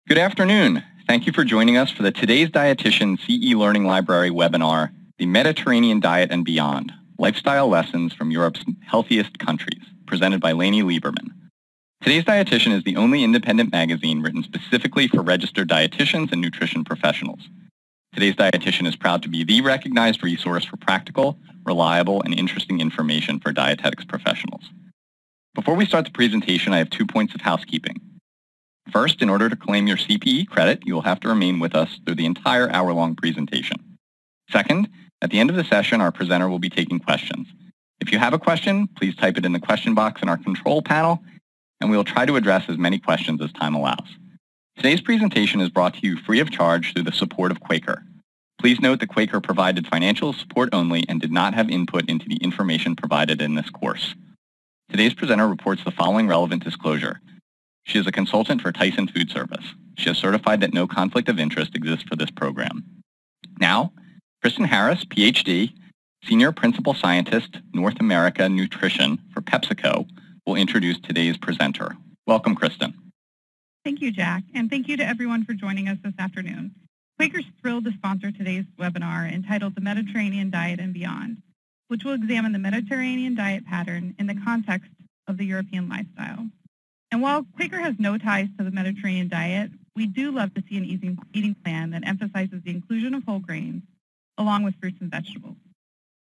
Good afternoon. Thank you for joining us for the Today's Dietitian CE Learning Library webinar, The Mediterranean Diet and Beyond, Lifestyle Lessons from Europe's Healthiest Countries, presented by Layne Lieberman. Today's Dietitian is the only independent magazine written specifically for registered dietitians and nutrition professionals. Today's Dietitian is proud to be the recognized resource for practical, reliable, and interesting information for dietetics professionals. Before we start the presentation, I have 2 points of housekeeping. First, in order to claim your CPE credit, you will have to remain with us through the entire hour-long presentation. Second, at the end of the session, our presenter will be taking questions. If you have a question, please type it in the question box in our control panel, and we will try to address as many questions as time allows. Today's presentation is brought to you free of charge through the support of Quaker. Please note that Quaker provided financial support only and did not have input into the information provided in this course. Today's presenter reports the following relevant disclosure. She is a consultant for Tyson Food Service. She has certified that no conflict of interest exists for this program. Now, Kristen Harris, PhD, Senior Principal Scientist, North America Nutrition for PepsiCo, will introduce today's presenter. Welcome, Kristen. Thank you, Jack, and thank you to everyone for joining us this afternoon. Quaker's thrilled to sponsor today's webinar entitled The Mediterranean Diet and Beyond, which will examine the Mediterranean diet pattern in the context of the European lifestyle. And while Quaker has no ties to the Mediterranean diet, we do love to see an eating plan that emphasizes the inclusion of whole grains along with fruits and vegetables.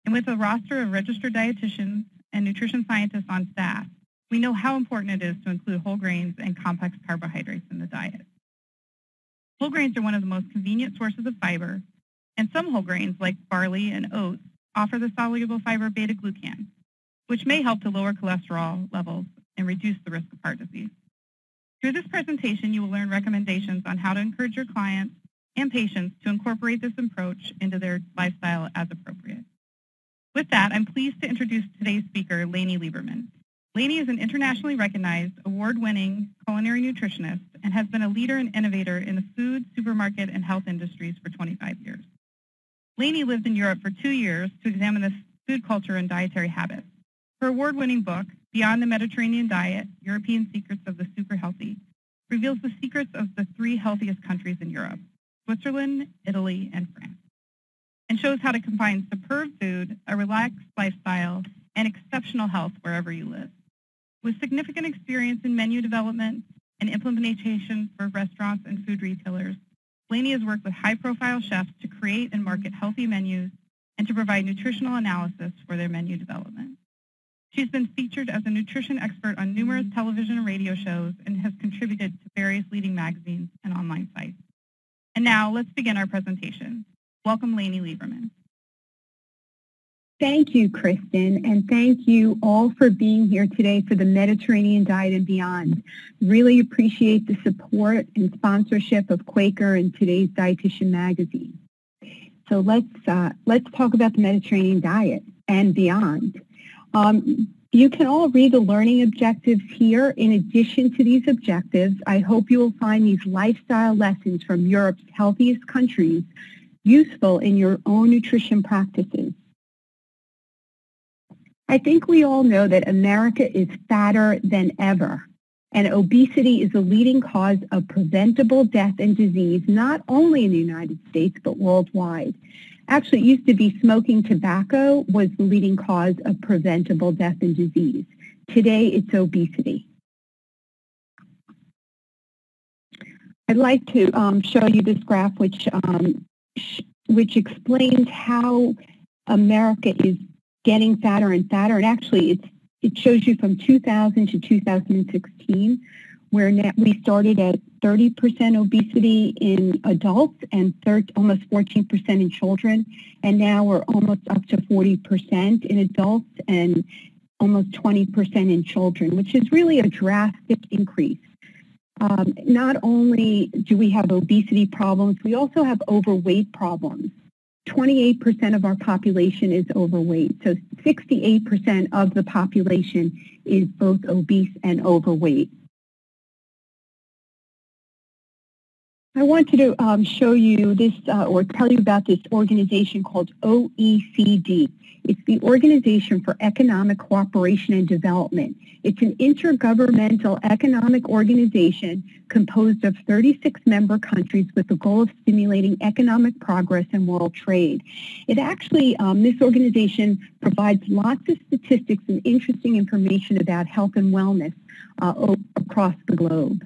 And with a roster of registered dietitians and nutrition scientists on staff, we know how important it is to include whole grains and complex carbohydrates in the diet. Whole grains are one of the most convenient sources of fiber, and some whole grains like barley and oats offer the soluble fiber beta-glucan, which may help to lower cholesterol levels and reduce the risk of heart disease. Through this presentation, you will learn recommendations on how to encourage your clients and patients to incorporate this approach into their lifestyle as appropriate. With that, I'm pleased to introduce today's speaker, Layne Lieberman. Layne is an internationally recognized, award-winning culinary nutritionist and has been a leader and innovator in the food, supermarket, and health industries for 25 years. Layne lived in Europe for 2 years to examine the food culture and dietary habits. Her award-winning book, Beyond the Mediterranean Diet, European Secrets of the Super Healthy, reveals the secrets of the 3 healthiest countries in Europe, Switzerland, Italy, and France, and shows how to combine superb food, a relaxed lifestyle, and exceptional health wherever you live. With significant experience in menu development and implementation for restaurants and food retailers, Layne has worked with high-profile chefs to create and market healthy menus and to provide nutritional analysis for their menu development. She's been featured as a nutrition expert on numerous television and radio shows and has contributed to various leading magazines and online sites. And now, let's begin our presentation. Welcome, Layne Lieberman. Thank you, Kristen, and thank you all for being here today for the Mediterranean Diet and Beyond. Really appreciate the support and sponsorship of Quaker and today's Dietitian magazine. So let's talk about the Mediterranean diet and beyond. You can all read the learning objectives here. In addition to these objectives, I hope you will find these lifestyle lessons from Europe's healthiest countries useful in your own nutrition practices. I think we all know that America is fatter than ever, and obesity is a leading cause of preventable death and disease, not only in the United States, but worldwide. Actually, it used to be smoking tobacco was the leading cause of preventable death and disease. Today, it's obesity. I'd like to show you this graph, which explains how America is getting fatter and fatter. And actually, it shows you from 2000 to 2016, where we started at 30% obesity in adults and almost 14% in children. And now we're almost up to 40% in adults and almost 20% in children, which is really a drastic increase. Not only do we have obesity problems, we also have overweight problems. 28% of our population is overweight. So 68% of the population is both obese and overweight. I wanted to show you this or tell you about this organization called OECD. It's the Organization for Economic Cooperation and Development. It's an intergovernmental economic organization composed of 36 member countries with the goal of stimulating economic progress and world trade. It actually, this organization provides lots of statistics and interesting information about health and wellness across the globe.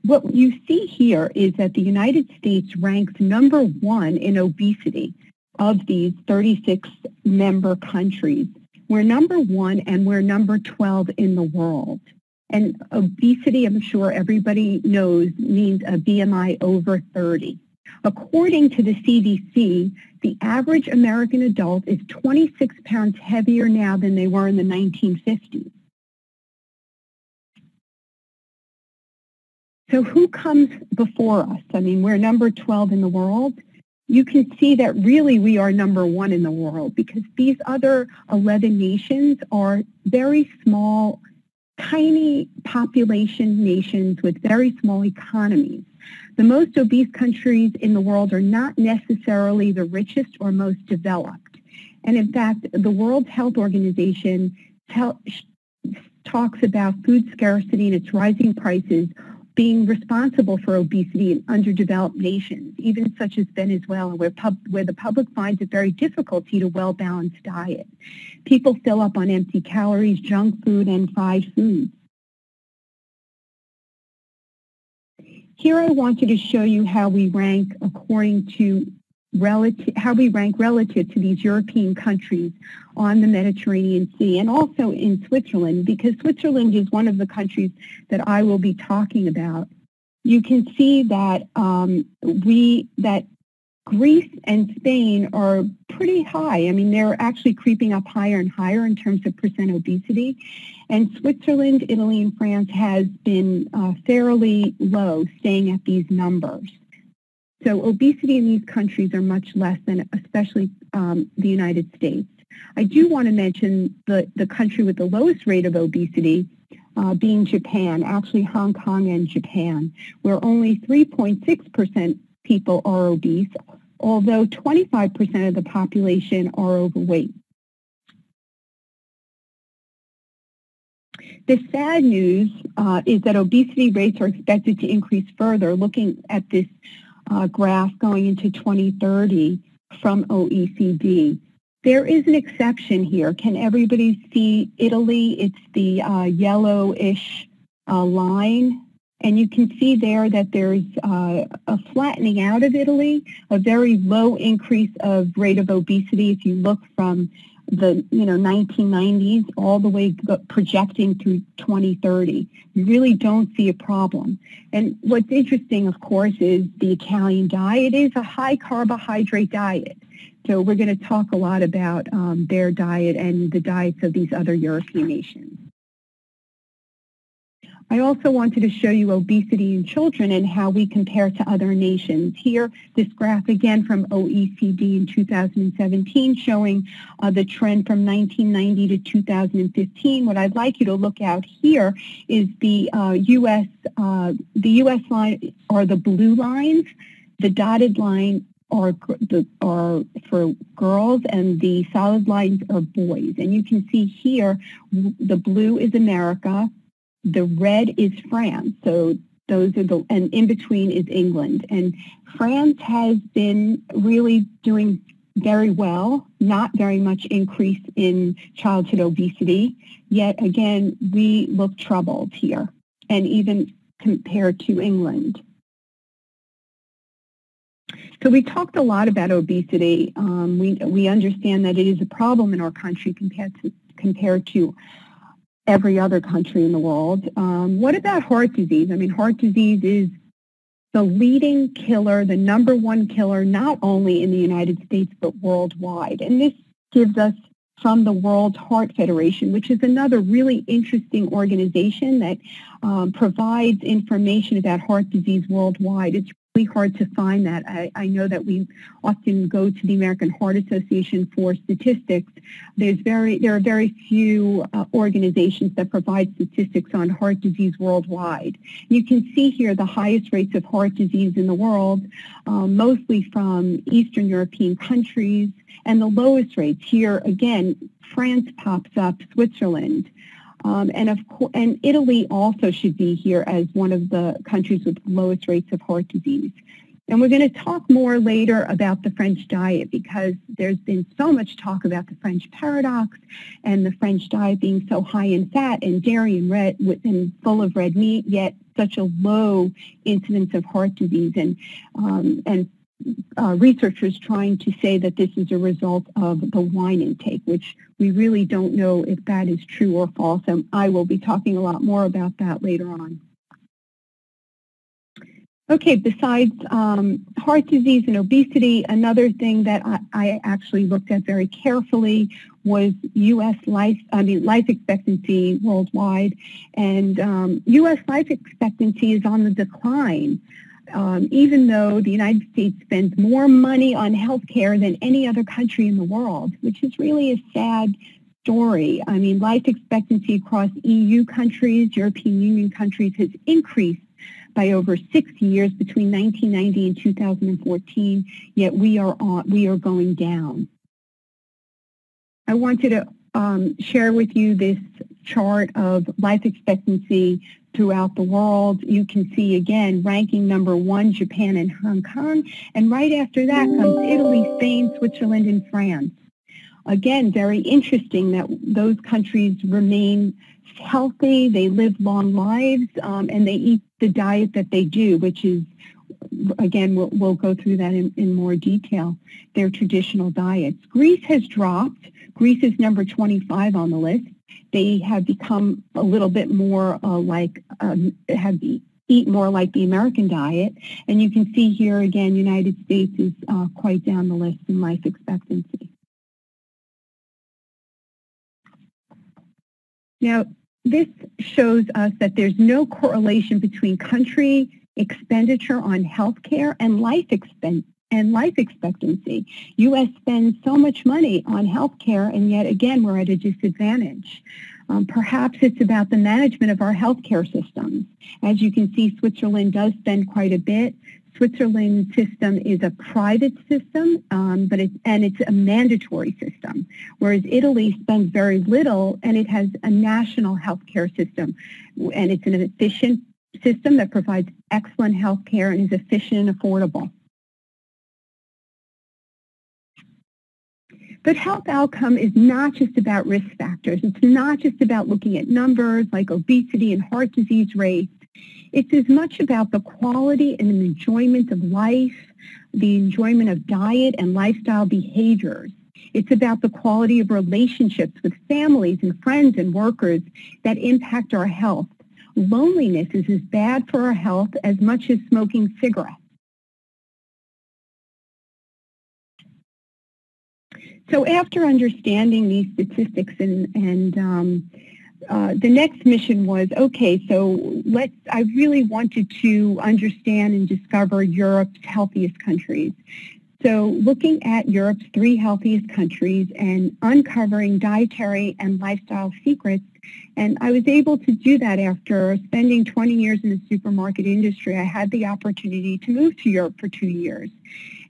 What you see here is that the United States ranks number 1 in obesity of these 36 member countries. We're number 1 and we're number 12 in the world. And obesity, I'm sure everybody knows, means a BMI over 30. According to the CDC, the average American adult is 26 pounds heavier now than they were in the 1950s. So who comes before us? I mean, we're number 12 in the world. You can see that really we are number 1 in the world because these other 11 nations are very small, tiny population nations with very small economies. The most obese countries in the world are not necessarily the richest or most developed. And in fact, the World Health Organization talks about food scarcity and its rising prices being responsible for obesity in underdeveloped nations, even such as Venezuela, where the public finds it very difficult to eat a well-balanced diet. People fill up on empty calories, junk food, and fried foods. Here I wanted to show you how we rank relative to these European countries on the Mediterranean Sea and also in Switzerland, because Switzerland is one of the countries that I will be talking about. You can see that that Greece and Spain are pretty high. I mean, they're actually creeping up higher and higher in terms of percent obesity. And Switzerland, Italy, and France has been fairly low, staying at these numbers. So obesity in these countries are much less than especially the United States. I do want to mention the country with the lowest rate of obesity being Japan, actually Hong Kong and Japan, where only 3.6% people are obese, although 25% of the population are overweight. The sad news is that obesity rates are expected to increase further, looking at this graph going into 2030 from OECD. There is an exception here. Can everybody see Italy? It's the yellowish line. And you can see there that there's a flattening out of Italy, a very low increase of rate of obesity if you look from the 1990s all the way projecting through 2030. You really don't see a problem. And what's interesting, of course, is the Italian diet is a high carbohydrate diet. So we're going to talk a lot about their diet and the diets of these other European nations. I also wanted to show you obesity in children and how we compare to other nations. Here, this graph again from OECD in 2017 showing the trend from 1990 to 2015. What I'd like you to look out here is the U.S. line are the blue lines. The dotted line are for girls, and the solid lines are boys. And you can see here, the blue is America. The red is France, so those are and in between is England. And France has been really doing very well, not very much increase in childhood obesity, yet again, we look troubled here, and even compared to England. So we talked a lot about obesity. We understand that it is a problem in our country compared to every other country in the world. What about heart disease? I mean, heart disease is the leading killer, the number 1 killer, not only in the United States, but worldwide. And this gives us from the World Heart Federation, which is another really interesting organization that provides information about heart disease worldwide. It's really hard to find that. I know that we often go to the American Heart Association for statistics. There are very few organizations that provide statistics on heart disease worldwide. You can see here the highest rates of heart disease in the world, mostly from Eastern European countries, and the lowest rates here, again, France pops up, Switzerland. And Italy also should be here as one of the countries with lowest rates of heart disease. And we're going to talk more later about the French diet because there's been so much talk about the French paradox and the French diet being so high in fat and dairy and red and full of red meat, yet such a low incidence of heart disease. And researchers trying to say that this is a result of the wine intake, which we really don't know if that is true or false. And I will be talking a lot more about that later on. Okay, besides heart disease and obesity, another thing that I actually looked at very carefully was U.S. life expectancy worldwide. And U.S. life expectancy is on the decline. Even though the United States spends more money on health care than any other country in the world, which is really a sad story. I mean, life expectancy across EU countries, European Union countries has increased by over 60 years between 1990 and 2014, yet we are going down. I wanted to share with you this chart of life expectancy throughout the world. You can see, again, ranking number 1, Japan and Hong Kong, and right after that comes Italy, Spain, Switzerland, and France. Again, very interesting that those countries remain healthy, they live long lives, and they eat the diet that they do, which is, again, we'll go through that in more detail, their traditional diets. Greece has dropped. Greece is number 25 on the list. They have become a little bit more eat more like the American diet. And you can see here again, United States is quite down the list in life expectancy. Now, this shows us that there's no correlation between country expenditure on health care and life expectancy. U.S. spends so much money on health care, and yet again, we're at a disadvantage. Perhaps it's about the management of our health care systems. As you can see, Switzerland does spend quite a bit. Switzerland's system is a private system, but it's a mandatory system, whereas Italy spends very little, and it has a national health care system, and it's an efficient system that provides excellent health care and is efficient and affordable. But health outcome is not just about risk factors. It's not just about looking at numbers like obesity and heart disease rates. It's as much about the quality and the enjoyment of life, the enjoyment of diet and lifestyle behaviors. It's about the quality of relationships with families and friends and workers that impact our health. Loneliness is as bad for our health as much as smoking cigarettes. So after understanding these statistics and the next mission was, okay, so I really wanted to understand and discover Europe's healthiest countries. So looking at Europe's 3 healthiest countries and uncovering dietary and lifestyle secrets, and I was able to do that after spending 20 years in the supermarket industry. I had the opportunity to move to Europe for 2 years.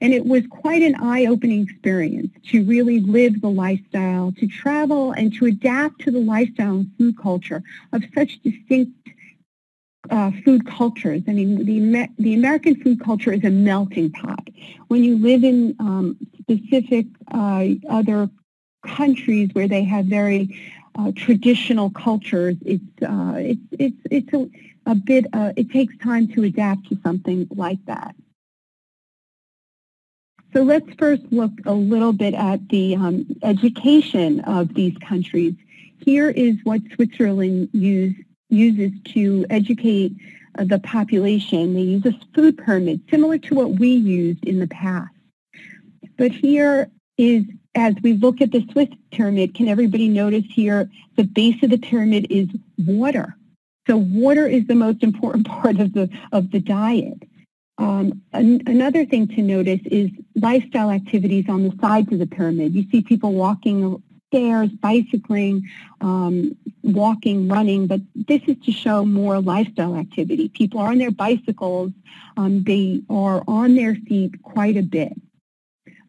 And it was quite an eye-opening experience to really live the lifestyle, to travel and to adapt to the lifestyle and food culture of such distinct food cultures. I mean, the American food culture is a melting pot. When you live in specific other countries where they have very traditional cultures, it takes time to adapt to something like that. So let's first look a little bit at the education of these countries. Here is what Switzerland uses to educate the population. They use a food pyramid, similar to what we used in the past. But here is, as we look at the Swiss pyramid, can everybody notice here the base of the pyramid is water. So water is the most important part of the diet. Another thing to notice is lifestyle activities on the sides of the pyramid. You see people walking stairs, bicycling, walking, running, but this is to show more lifestyle activity. People are on their bicycles. They are on their feet quite a bit.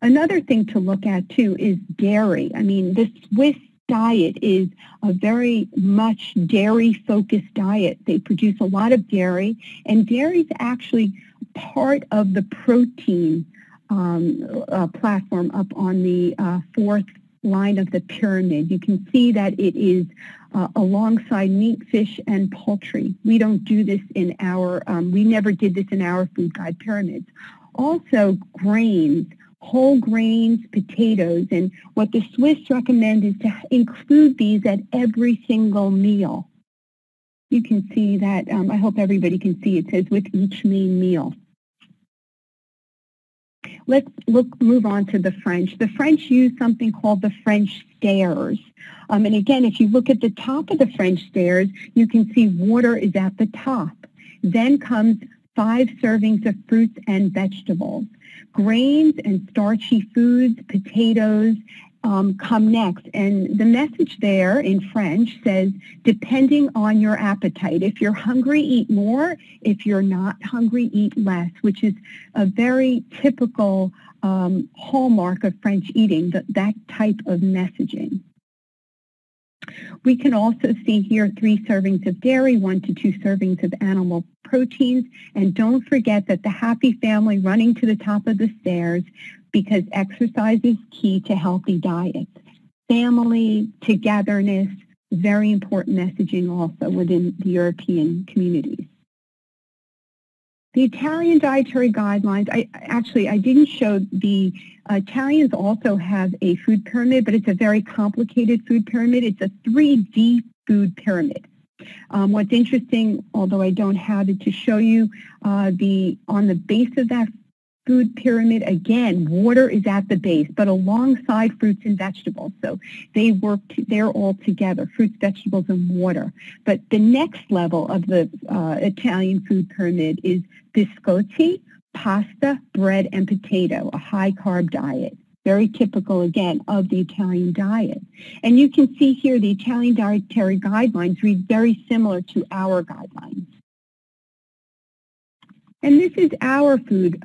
Another thing to look at, too, is dairy. I mean, the Swiss diet is a very much dairy-focused diet. They produce a lot of dairy, and dairy is actually part of the protein platform up on the fourth line of the pyramid. You can see that it is alongside meat, fish, and poultry. We don't do this in our, we never did this in our food guide pyramids. Also, grains, whole grains, potatoes, and what the Swiss recommend is to include these at every single meal. You can see that, I hope everybody can see it says with each main meal. Let's move on to the French. The French use something called the French stairs. And again, if you look at the top of the French stairs, you can see water is at the top. Then comes 5 servings of fruits and vegetables. Grains and starchy foods, potatoes, come next. And the message there in French says, depending on your appetite. If you're hungry, eat more. If you're not hungry, eat less, which is a very typical hallmark of French eating, that type of messaging. We can also see here 3 servings of dairy, 1 to 2 servings of animal proteins. And don't forget that the happy family running to the top of the stairs, because exercise is key to healthy diets. Family, togetherness, very important messaging also within the European communities. The Italian dietary guidelines, I didn't show the Italians also have a food pyramid, but it's a very complicated food pyramid. It's a 3D food pyramid. What's interesting, although I don't have it to show you, on the base of that food pyramid, again, water is at the base, but alongside fruits and vegetables. So they're all together, fruits, vegetables, and water. But the next level of the Italian food pyramid is biscotti, pasta, bread, and potato, a high-carb diet. Very typical, again, of the Italian diet. And you can see here the Italian dietary guidelines read very similar to our guidelines. And this is our food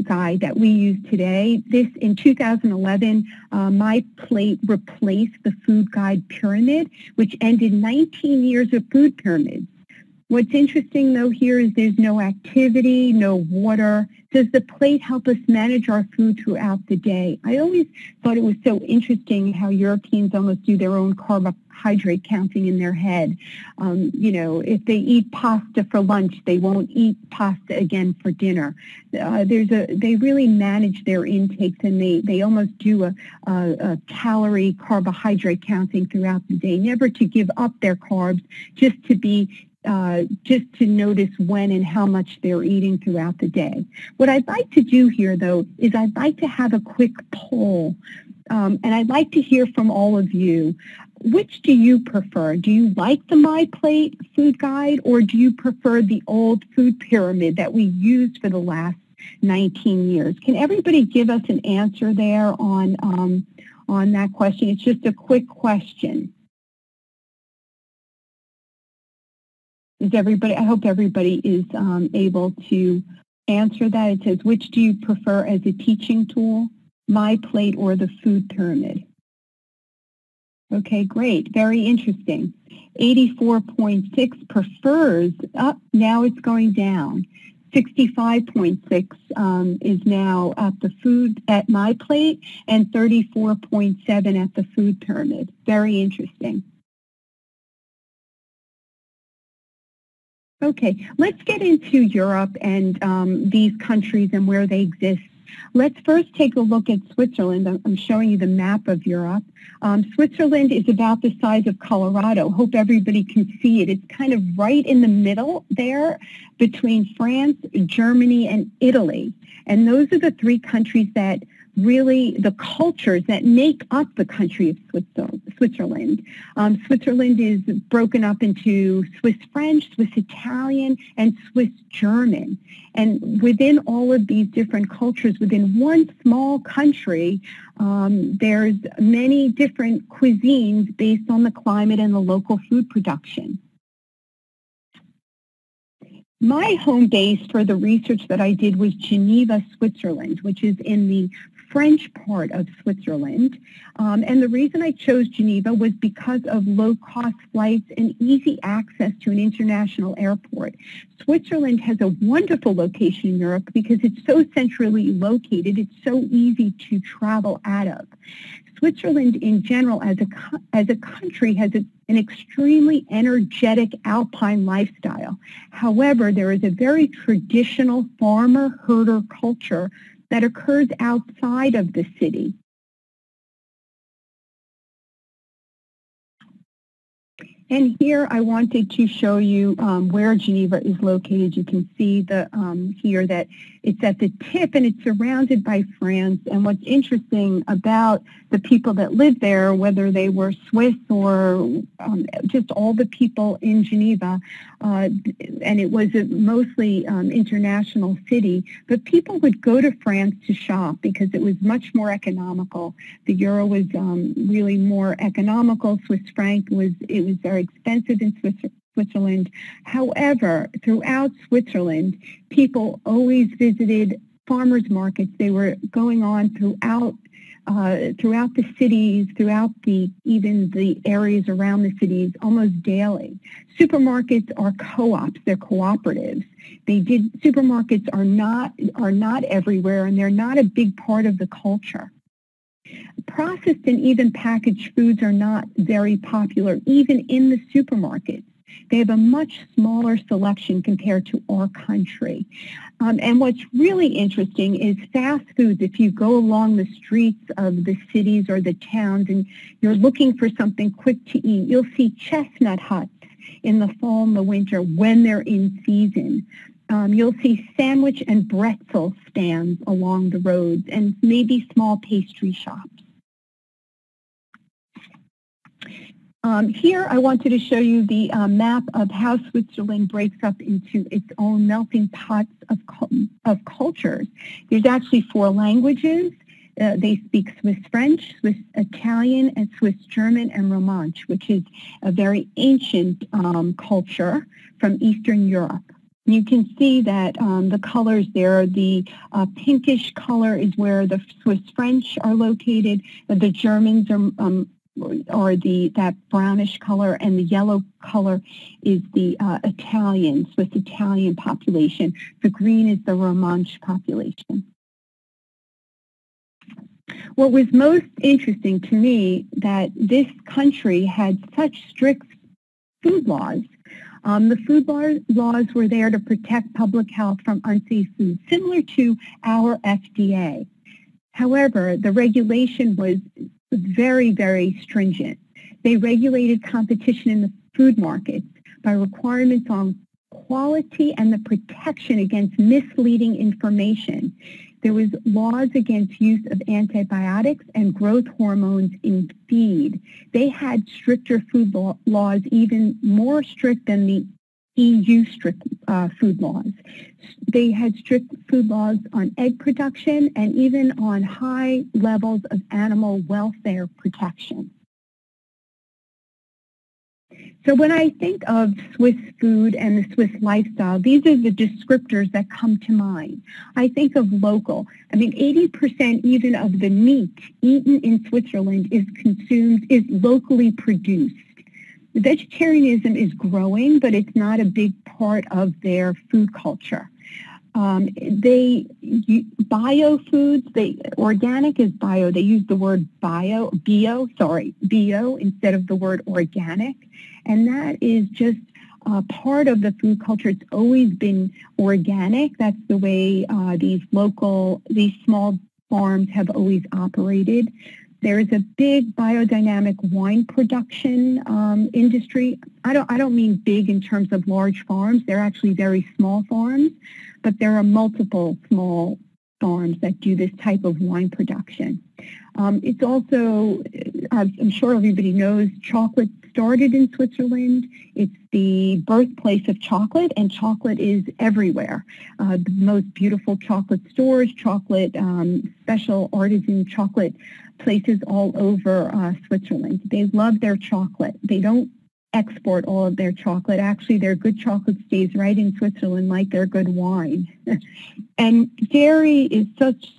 guide that we use today. This, in 2011, My Plate replaced the food guide pyramid, which ended 19 years of food pyramids. What's interesting, though, here is there's no activity, no water. Does the plate help us manage our food throughout the day? I always thought it was so interesting how Europeans almost do their own carbohydrate counting in their head. You know, if they eat pasta for lunch, they won't eat pasta again for dinner. They really manage their intakes, and they almost do a calorie carbohydrate counting throughout the day, never to give up their carbs, just to notice when and how much they're eating throughout the day. What I'd like to do here, though, is I'd like to have a quick poll, and I'd like to hear from all of you. Which do you prefer? Do you like the My Plate food guide, or do you prefer the old food pyramid that we used for the last 19 years? Can everybody give us an answer there on that question? It's just a quick question. Is everybody? I hope everybody is able to answer that. It says, which do you prefer as a teaching tool, My Plate or the food pyramid? Okay, great. Very interesting. 84.6 prefers, now it's going down. 65.6 is now at My Plate, and 34.7 at the food pyramid. Very interesting. Okay, let's get into Europe and these countries and where they exist. Let's first take a look at Switzerland. I'm showing you the map of Europe. Switzerland is about the size of Colorado. Hope everybody can see it. It's kind of right in the middle there between France, Germany, and Italy. And those are the 3 countries that really the cultures that make up the country of Switzerland. Switzerland is broken up into Swiss French, Swiss Italian, and Swiss German. And within all of these different cultures, within one small country, there's many different cuisines based on the climate and the local food production. My home base for the research that I did was Geneva, Switzerland, which is in the French part of Switzerland. And the reason I chose Geneva was because of low-cost flights and easy access to an international airport. Switzerland has a wonderful location in Europe because it's so centrally located. It's so easy to travel out of. Switzerland in general as a country has an extremely energetic alpine lifestyle. However, there is a very traditional farmer-herder culture that occurs outside of the city. And here I wanted to show you where Geneva is located. You can see here that it's at the tip and it's surrounded by France. And what's interesting about the people that lived there, whether they were Swiss or just all the people in Geneva, and it was a mostly international city, but people would go to France to shop because it was much more economical. The euro was really more economical. Swiss franc was very expensive in Switzerland. However, throughout Switzerland, people always visited farmers markets. They were going on throughout the cities, even the areas around the cities, almost daily. Supermarkets are co-ops; they're cooperatives. Supermarkets are not everywhere, and they're not a big part of the culture. Processed and even packaged foods are not very popular, even in the supermarkets. They have a much smaller selection compared to our country. And what's really interesting is fast foods. If you go along the streets of the cities or the towns and you're looking for something quick to eat, you'll see chestnut huts in the fall and the winter when they're in season. You'll see sandwich and pretzel stands along the roads and maybe small pastry shops. Here I wanted to show you the map of how Switzerland breaks up into its own melting pots of cultures. There's actually 4 languages. They speak Swiss French, Swiss Italian, and Swiss German and Romansh, which is a very ancient culture from Eastern Europe. You can see that the colors there, the pinkish color is where the Swiss French are located. The Germans are that brownish color, and the yellow color is the Swiss Italian population. The green is the Romansh population. What was most interesting to me that this country had such strict food laws. The food laws were there to protect public health from unsafe foods, similar to our FDA. However, the regulation was very, very stringent. They regulated competition in the food markets by requirements on quality and the protection against misleading information. There was laws against use of antibiotics and growth hormones in feed. They had stricter food laws, even more strict than the EU strict food laws. They had strict food laws on egg production and even on high levels of animal welfare protection. So when I think of Swiss food and the Swiss lifestyle, these are the descriptors that come to mind. I think of local. I mean, 80% even of the meat eaten in Switzerland is locally produced. Vegetarianism is growing, but it's not a big part of their food culture. Organic is bio. They use the word bio instead of the word organic. And that is just part of the food culture. It's always been organic. That's the way these small farms have always operated. There's a big biodynamic wine production industry. I don't mean big in terms of large farms. They're actually very small farms, but there are multiple small farms that do this type of wine production. It's also, I'm sure everybody knows, chocolate started in Switzerland. It's the birthplace of chocolate, and chocolate is everywhere. The most beautiful chocolate stores, chocolate, special artisan chocolate places all over Switzerland. They love their chocolate. They don't export all of their chocolate. Actually, their good chocolate stays right in Switzerland like their good wine. And dairy is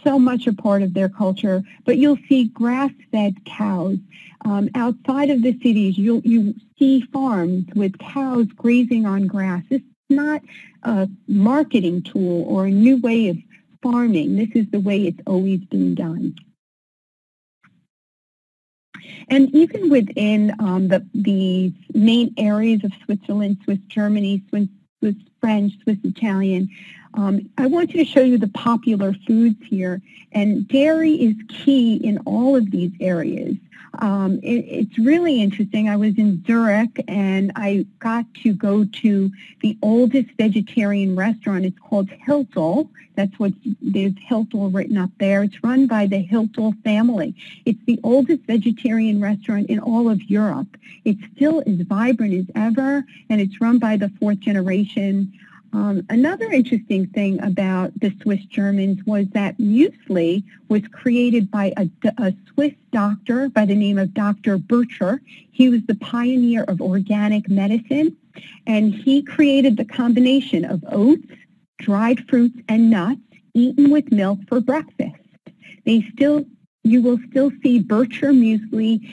so much a part of their culture, but you'll see grass-fed cows. Outside of the cities, you see farms with cows grazing on grass. It's not a marketing tool or a new way of farming. This is the way it's always been done. And even within the main areas of Switzerland, Swiss Germany, Swiss French, Swiss Italian, I want you to show you the popular foods here. And dairy is key in all of these areas. It's really interesting. I was in Zurich and I got to go to the oldest vegetarian restaurant. It's called Hiltel. There's Hiltel written up there. It's run by the Hiltel family. It's the oldest vegetarian restaurant in all of Europe. It's still as vibrant as ever, and it's run by the fourth generation. Another interesting thing about the Swiss Germans was that muesli was created by a Swiss doctor by the name of Dr. Bircher. He was the pioneer of organic medicine, and he created the combination of oats, dried fruits, and nuts eaten with milk for breakfast. You will still see Bircher muesli.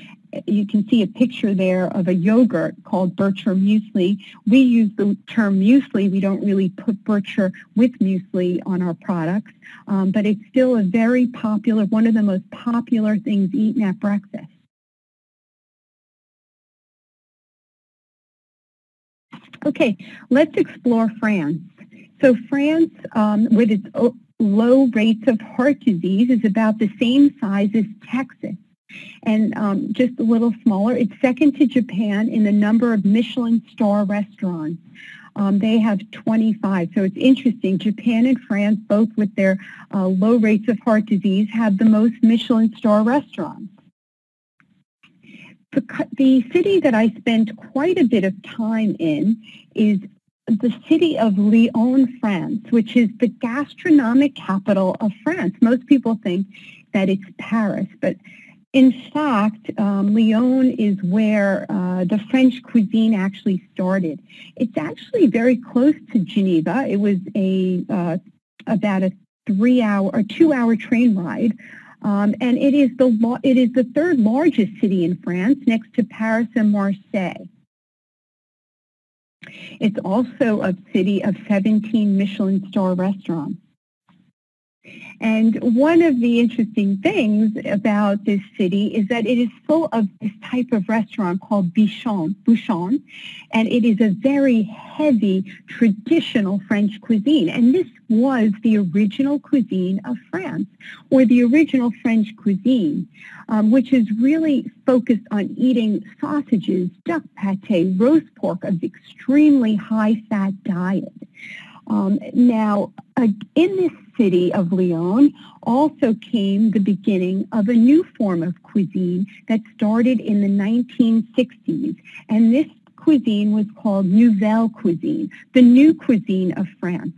You can see a picture there of a yogurt called Bircher muesli. We use the term muesli. We don't really put Bircher with muesli on our products, but it's still a very popular, one of the most popular things eaten at breakfast. Okay, let's explore France. So France, with its low rates of heart disease, is about the same size as Texas. And just a little smaller. It's second to Japan in the number of Michelin star restaurants. They have 25. So it's interesting. Japan and France, both with their low rates of heart disease, have the most Michelin star restaurants. The city that I spent quite a bit of time in is the city of Lyon, France, which is the gastronomic capital of France. Most people think that it's Paris, but in fact, Lyon is where the French cuisine actually started. It's actually very close to Geneva. It was about a 2-hour train ride, and it is the third largest city in France, next to Paris and Marseille. It's also a city of 17 Michelin star restaurants. And one of the interesting things about this city is that it is full of this type of restaurant called bouchon, and it is a very heavy traditional French cuisine. And this was the original cuisine of France, or the original French cuisine, which is really focused on eating sausages, duck pate, roast pork, of extremely high-fat diet. Now, in this city of Lyon also came the beginning of a new form of cuisine that started in the 1960s, and this cuisine was called Nouvelle Cuisine, the new cuisine of France.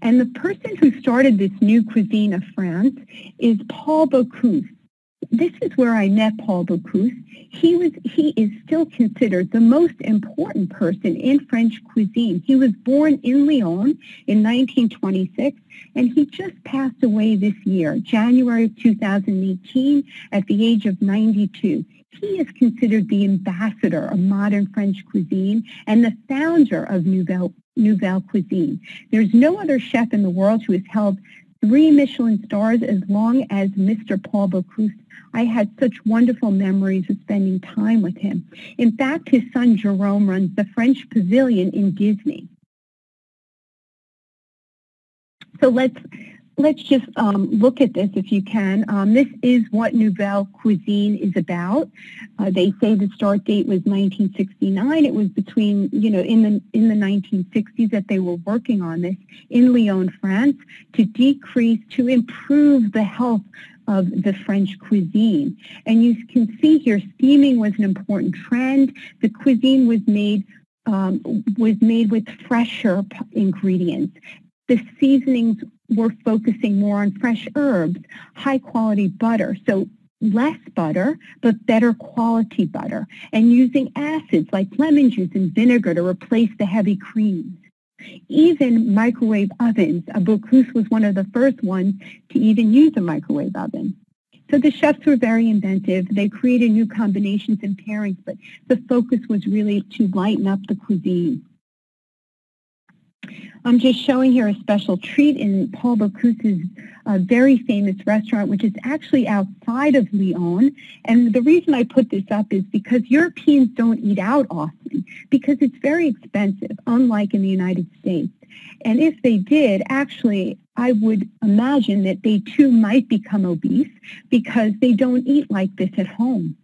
And the person who started this new cuisine of France is Paul Bocuse. This is where I met Paul Bocuse. He is still considered the most important person in French cuisine. He was born in Lyon in 1926, and he just passed away this year, January of 2018, at the age of 92. He is considered the ambassador of modern French cuisine and the founder of Nouvelle Cuisine. There's no other chef in the world who has held 3 Michelin stars as long as Mr. Paul Bocuse. I had such wonderful memories of spending time with him. In fact, his son Jerome runs the French Pavilion in Disney. So let's let's just look at this if you can. This is what Nouvelle Cuisine is about. They say the start date was 1969. It was between, in the 1960s that they were working on this in Lyon, France, to improve the health of the French cuisine. And you can see here, steaming was an important trend. The cuisine was made with fresher ingredients. The seasonings were focusing more on fresh herbs, high quality butter, so less butter, but better quality butter, and using acids like lemon juice and vinegar to replace the heavy creams. Even microwave ovens. Bocuse was one of the first ones to even use a microwave oven. So the chefs were very inventive. They created new combinations and pairings, but the focus was really to lighten up the cuisine. I'm just showing here a special treat in Paul Bocuse's very famous restaurant, which is actually outside of Lyon. And the reason I put this up is because Europeans don't eat out often because it's very expensive, unlike in the United States. And if they did, actually, I would imagine that they too might become obese because they don't eat like this at home.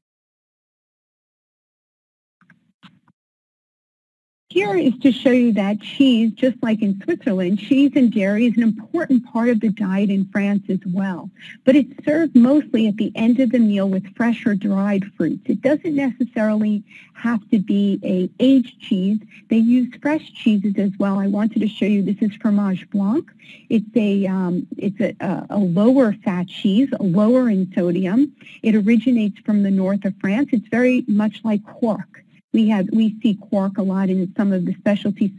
Here is to show you that cheese, just like in Switzerland, cheese and dairy is an important part of the diet in France as well. But it's served mostly at the end of the meal with fresh or dried fruits. It doesn't necessarily have to be a aged cheese. They use fresh cheeses as well. I wanted to show you, this is fromage blanc. It's a lower fat cheese, lower in sodium. It originates from the north of France. It's very much like quark. We see quark a lot in some of the specialty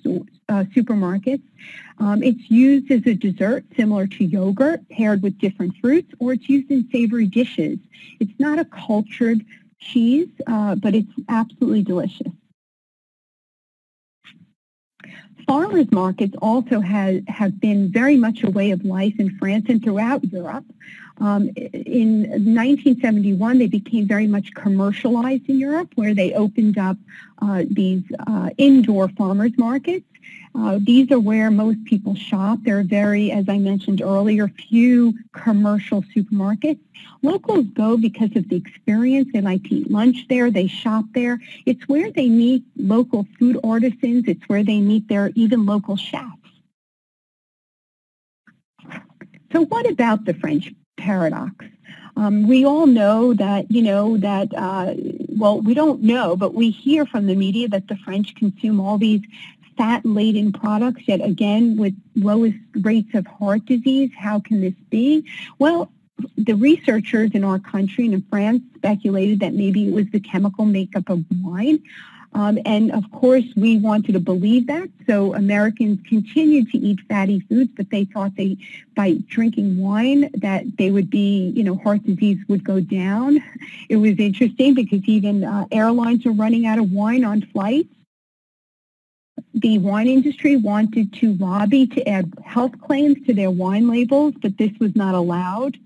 supermarkets. It's used as a dessert similar to yogurt paired with different fruits, or it's used in savory dishes. It's not a cultured cheese, but it's absolutely delicious. Farmers markets also have been very much a way of life in France and throughout Europe. In 1971, they became very much commercialized in Europe, where they opened up these indoor farmers markets. These are where most people shop. There are very, as I mentioned earlier, few commercial supermarkets. Locals go because of the experience. They like to eat lunch there. They shop there. It's where they meet local food artisans. It's where they meet their even local chefs. So what about the French paradox? We all know that, well, we don't know, but we hear from the media that the French consume all these fat-laden products, yet again with lowest rates of heart disease. How can this be? Well, the researchers in our country and in France speculated that maybe it was the chemical makeup of wine. And of course, we wanted to believe that. So Americans continued to eat fatty foods, but they thought by drinking wine, that they would be, heart disease would go down. It was interesting because even airlines are running out of wine on flights. The wine industry wanted to lobby to add health claims to their wine labels, but this was not allowed.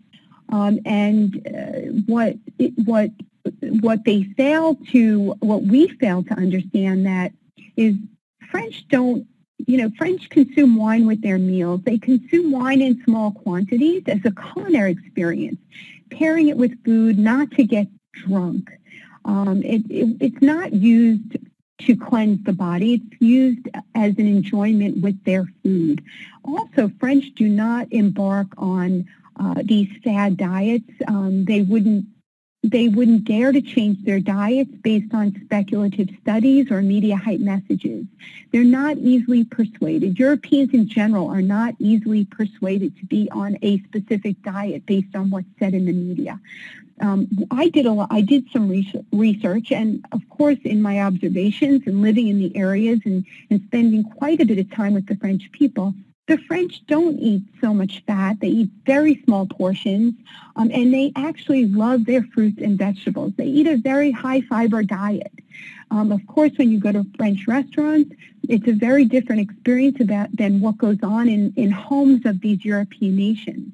What we fail to understand that is French consume wine with their meals. They consume wine in small quantities as a culinary experience, pairing it with food not to get drunk. It's not used to cleanse the body. It's used as an enjoyment with their food. Also, French do not embark on these fad diets. They wouldn't dare to change their diets based on speculative studies or media hype messages. They're not easily persuaded. Europeans in general are not easily persuaded to be on a specific diet based on what's said in the media. I did some research, and of course in my observations and living in the areas and spending quite a bit of time with the French people, the French don't eat so much fat. They eat very small portions, and they actually love their fruits and vegetables. They eat a very high fiber diet. Of course, when you go to French restaurants, it's a very different experience than what goes on in homes of these European nations.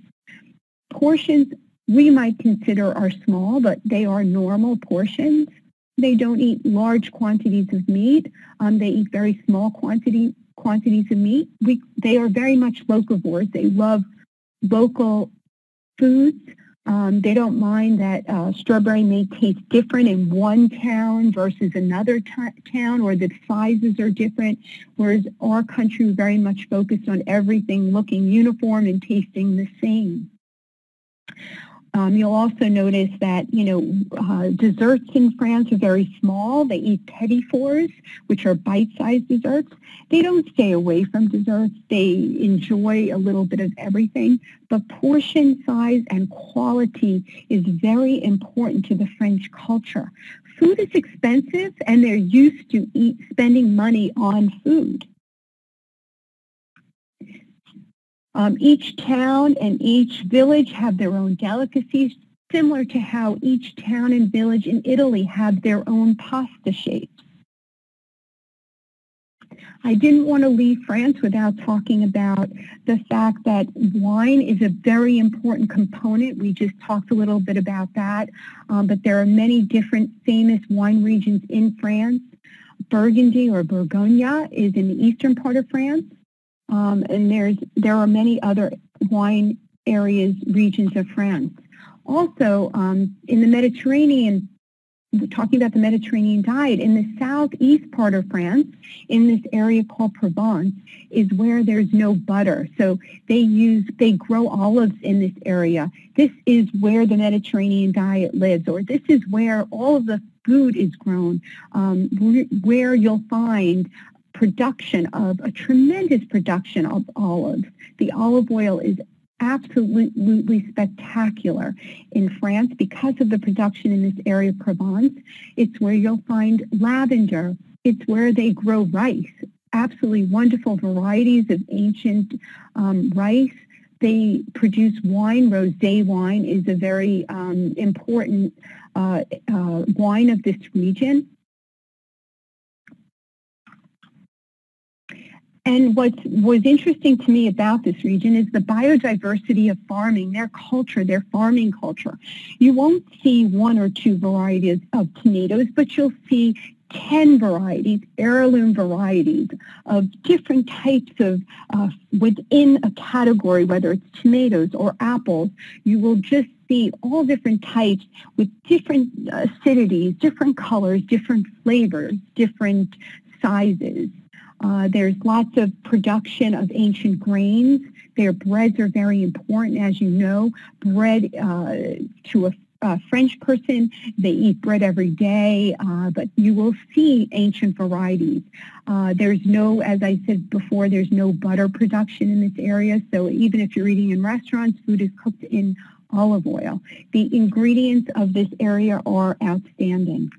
Portions we might consider are small, but they are normal portions. They don't eat large quantities of meat. They eat very small quantities of meat. They are very much locavores. They love local foods. They don't mind that strawberry may taste different in one town versus another town, or the sizes are different, whereas our country is very much focused on everything looking uniform and tasting the same. You'll also notice that, desserts in France are very small. They eat petit fours, which are bite-sized desserts. They don't stay away from desserts. They enjoy a little bit of everything. But portion size and quality is very important to the French culture. Food is expensive, and they're used to spending money on food. Each town and each village have their own delicacies, similar to how each town and village in Italy have their own pasta shapes. I didn't want to leave France without talking about the fact that wine is a very important component. We just talked a little bit about that, but there are many different famous wine regions in France. Burgundy or Bourgogne is in the eastern part of France. And there are many other wine regions of France. Also, in the Mediterranean, talking about the Mediterranean diet, in the southeast part of France, in this area called Provence, is where there's no butter. So they grow olives in this area. This is where the Mediterranean diet lives, or this is where all of the food is grown, where you'll find a tremendous production of olives. The olive oil is absolutely spectacular in France because of the production in this area of Provence. It's where you'll find lavender. It's where they grow rice, absolutely wonderful varieties of ancient rice. They produce wine. Rosé wine is a very important wine of this region. And what was interesting to me about this region is the biodiversity of farming, their culture, their farming culture. You won't see one or two varieties of tomatoes, but you'll see 10 varieties, heirloom varieties of different types of, within a category, whether it's tomatoes or apples. You will just see all different types with different acidities, different colors, different flavors, different sizes. There's lots of production of ancient grains. Their breads are very important, as you know. Bread to a French person, they eat bread every day, but you will see ancient varieties. There's no, as I said before, there's no butter production in this area, so even if you're eating in restaurants, food is cooked in olive oil. The ingredients of this area are outstanding.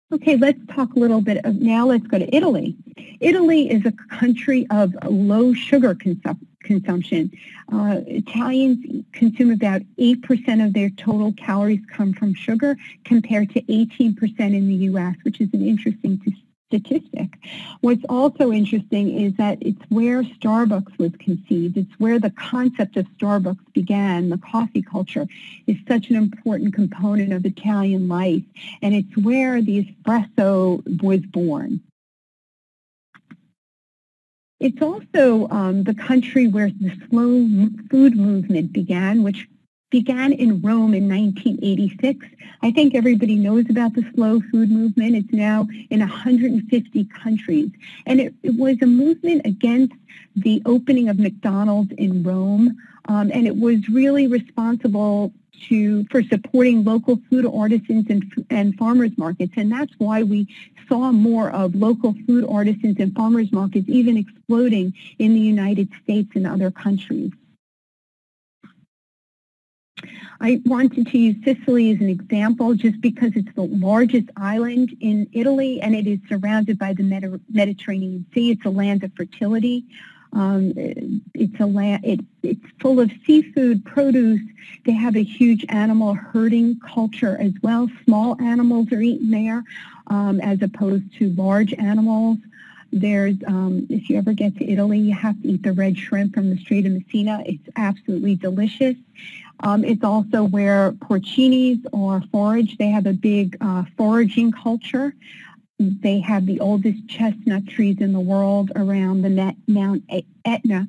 Okay, let's talk a little bit now let's go to Italy. Italy is a country of low sugar consumption. Italians consume about 8% of their total calories come from sugar compared to 18% in the U.S., which is an interesting statistic. What's also interesting is that it's where Starbucks was conceived. It's where the concept of Starbucks began. The coffee culture is such an important component of Italian life, and it's where the espresso was born. It's also the country where the slow food movement began, which began in Rome in 1986. I think everybody knows about the slow food movement. It's now in 150 countries. And it was a movement against the opening of McDonald's in Rome. And it was really responsible for supporting local food artisans and farmers markets. And that's why we saw more of local food artisans and farmers markets even exploding in the United States and other countries. I wanted to use Sicily as an example just because it's the largest island in Italy and it is surrounded by the Mediterranean Sea. It's a land of fertility. It's full of seafood, produce. They have a huge animal herding culture as well. Small animals are eaten there as opposed to large animals. There's, if you ever get to Italy, you have to eat the red shrimp from the Strait of Messina. It's absolutely delicious. It's also where porcinis or forage. They have a big foraging culture. They have the oldest chestnut trees in the world around the Mount Etna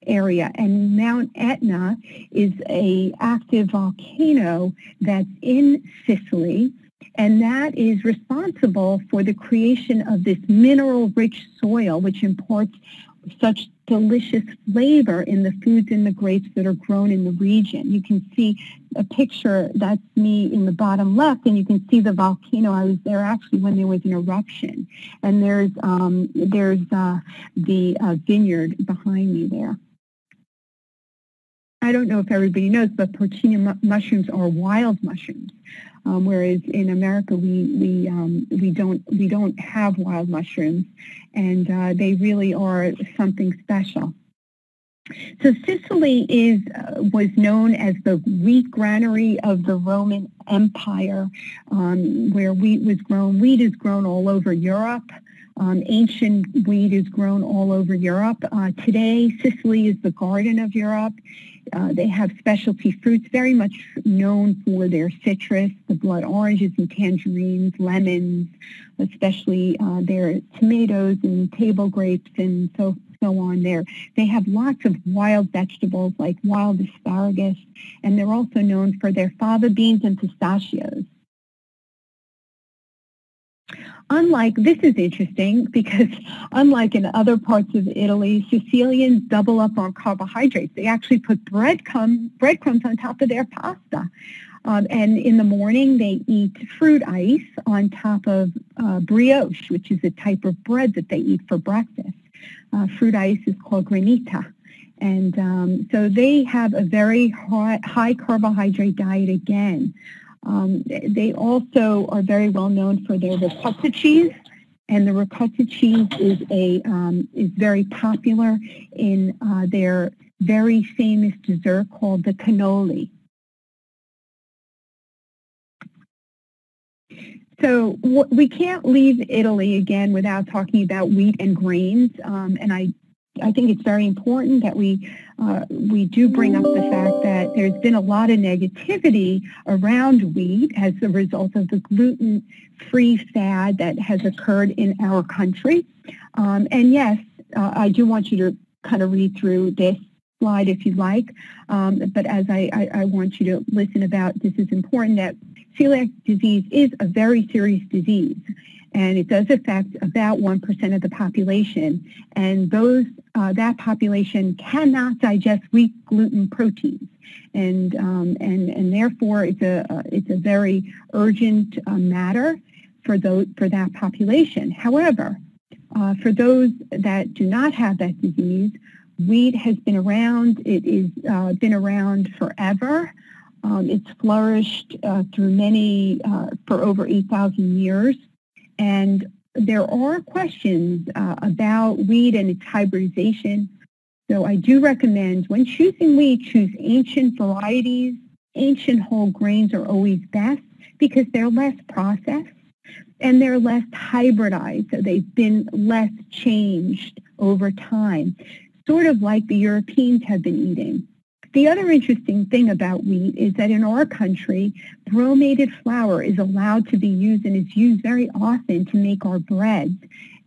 area. And Mount Etna is a active volcano that's in Sicily, and that is responsible for the creation of this mineral-rich soil, which imparts such delicious flavor in the foods and the grapes that are grown in the region. You can see a picture, that's me in the bottom left, and you can see the volcano. I was there actually when there was an eruption. And there's the vineyard behind me there. I don't know if everybody knows, but porcina mushrooms are wild mushrooms. Whereas in America we don't have wild mushrooms, and they really are something special. So Sicily was known as the wheat granary of the Roman Empire, where wheat was grown. Wheat is grown all over Europe. Ancient wheat is grown all over Europe. Today, Sicily is the garden of Europe. They have specialty fruits, very much known for their citrus, the blood oranges and tangerines, lemons, especially their tomatoes and table grapes and so on there. They have lots of wild vegetables like wild asparagus, and they're also known for their fava beans and pistachios. This is interesting because unlike in other parts of Italy, Sicilians double up on carbohydrates. They actually put breadcrumbs on top of their pasta. And in the morning, they eat fruit ice on top of brioche, which is a type of bread that they eat for breakfast. Fruit ice is called granita. And so they have a very high carbohydrate diet again. They also are very well known for their ricotta cheese, and the ricotta cheese is very popular in their very famous dessert called the cannoli. So we can't leave Italy again without talking about wheat and grains, and I think it's very important that we do bring up the fact that there's been a lot of negativity around wheat as a result of the gluten-free fad that has occurred in our country. And yes, I do want you to kind of read through this slide if you'd like, but as I want you to listen about, this is important, that celiac disease is a very serious disease. And it does affect about 1% of the population, and that population cannot digest wheat gluten proteins, and therefore it's a very urgent matter for that population. However, for those that do not have that disease, wheat has been around. It is been around forever. It's flourished for over 8,000 years. And there are questions about wheat and its hybridization. So I do recommend when choosing wheat, choose ancient varieties. Ancient whole grains are always best because they're less processed and they're less hybridized. So they've been less changed over time, sort of like the Europeans have been eating. The other interesting thing about wheat is that in our country, bromated flour is allowed to be used and is used very often to make our breads.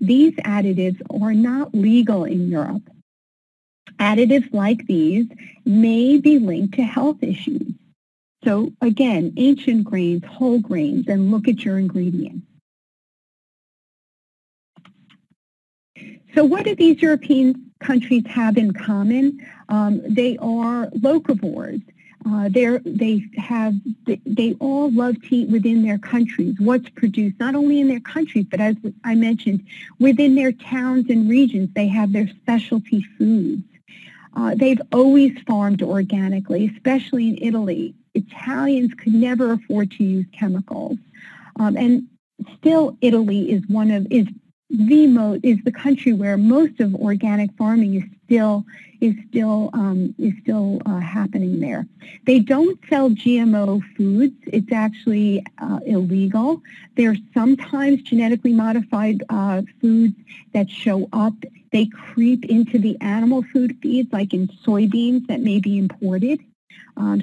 These additives are not legal in Europe. Additives like these may be linked to health issues. So again, ancient grains, whole grains, and look at your ingredients. So what do these European countries have in common? They are locavores. They all love to eat within their countries, what's produced not only in their countries, but as I mentioned, within their towns and regions, they have their specialty foods. They've always farmed organically, especially in Italy. Italians could never afford to use chemicals. And still Italy is the country where most of organic farming is still happening there. They don't sell GMO foods. It's actually illegal. There's sometimes genetically modified foods that show up. They creep into the animal food feeds, like in soybeans that may be imported.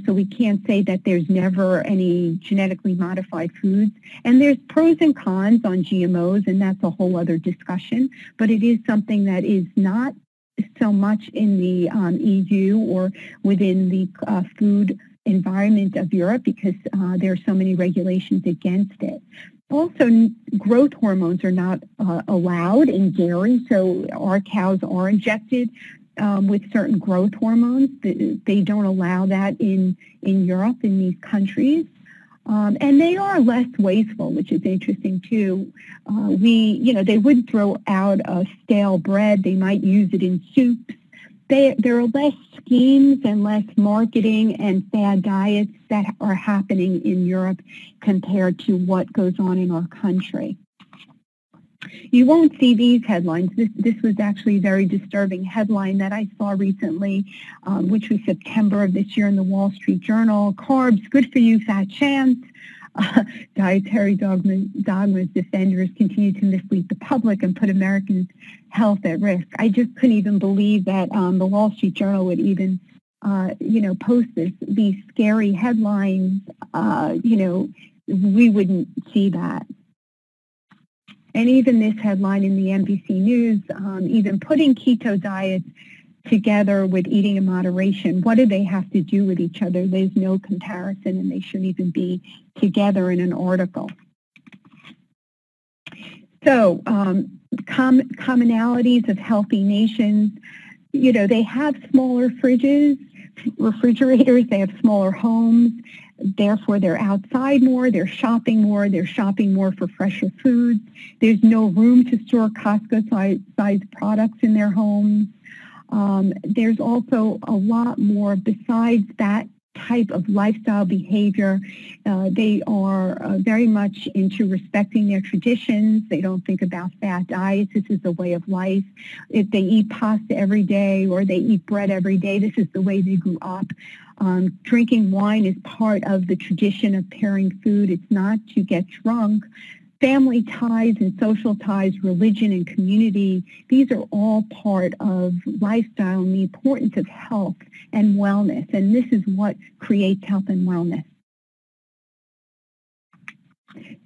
So we can't say that there's never any genetically modified foods. And there's pros and cons on GMOs, and that's a whole other discussion. But it is something that is not so much in the EU or within the food environment of Europe because there are so many regulations against it. Also, growth hormones are not allowed in dairy, so our cows are injected with certain growth hormones. They don't allow that in Europe, in these countries. And they are less wasteful, which is interesting too. They wouldn't throw out stale bread. They might use it in soups. There are less schemes and less marketing and fad diets that are happening in Europe compared to what goes on in our country. You won't see these headlines. This was actually a very disturbing headline that I saw recently, which was September of this year in the Wall Street Journal. Carbs, good for you, fat chance. Dietary dogmas defenders continue to mislead the public and put Americans' health at risk. I just couldn't even believe that the Wall Street Journal would even, post these scary headlines. We wouldn't see that. And even this headline in the NBC News, even putting keto diets together with eating in moderation, what do they have to do with each other? There's no comparison, and they shouldn't even be together in an article. So commonalities of healthy nations, they have smaller refrigerators, they have smaller homes, therefore they're outside more, they're shopping more for fresher foods. There's no room to store Costco-sized products in their homes. There's also a lot more besides that type of lifestyle behavior. They are very much into respecting their traditions. They don't think about fad diets. This is a way of life. If they eat pasta every day or they eat bread every day, this is the way they grew up. Drinking wine is part of the tradition of pairing food. It's not to get drunk. Family ties and social ties, religion and community, these are all part of lifestyle and the importance of health and wellness. And this is what creates health and wellness.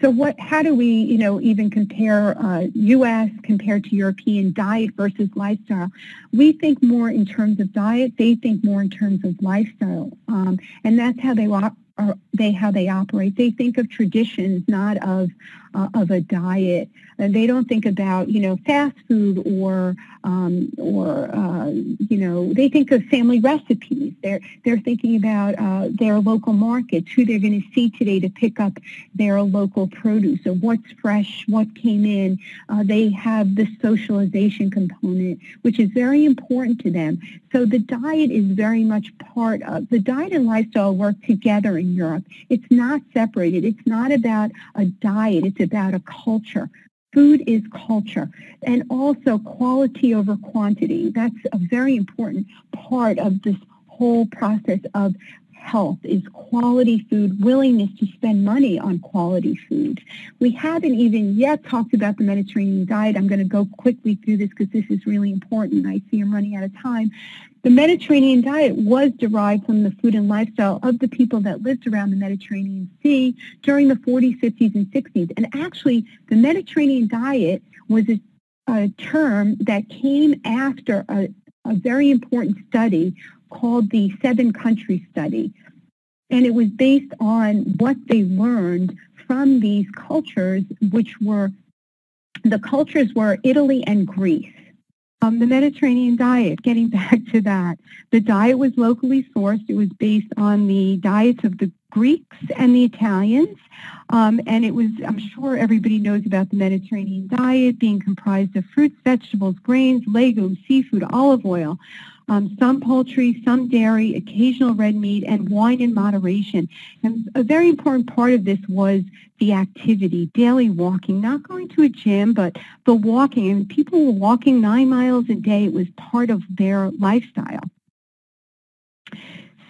So how do we, even compare U.S. compared to European diet versus lifestyle? We think more in terms of diet. They think more in terms of lifestyle. And that's how they operate. They think of traditions, not of a diet. And they don't think about, fast food or they think of family recipes. They're thinking about their local markets, who they're going to see today to pick up their local produce, or what's fresh, what came in. They have the socialization component, which is very important to them. So the diet is very much part of, the diet and lifestyle work together in Europe. It's not separated. It's not about a diet. It's about a culture. Food is culture, and also quality over quantity. That's a very important part of this whole process of health, is quality food, willingness to spend money on quality food. We haven't even yet talked about the Mediterranean diet. I'm going to go quickly through this because this is really important. I see I'm running out of time. The Mediterranean diet was derived from the food and lifestyle of the people that lived around the Mediterranean Sea during the 40s, 50s, and 60s. And actually, the Mediterranean diet was a term that came after a very important study called the 7-country study. And it was based on what they learned from these cultures, which were, the cultures were Italy and Greece. The Mediterranean diet, getting back to that, the diet was locally sourced. It was based on the diets of the Greeks and the Italians. And it was, I'm sure everybody knows about the Mediterranean diet being comprised of fruits, vegetables, grains, legumes, seafood, olive oil, some poultry, some dairy, occasional red meat, and wine in moderation. And a very important part of this was the activity, daily walking, not going to a gym, but the walking. And people were walking 9 miles a day. It was part of their lifestyle.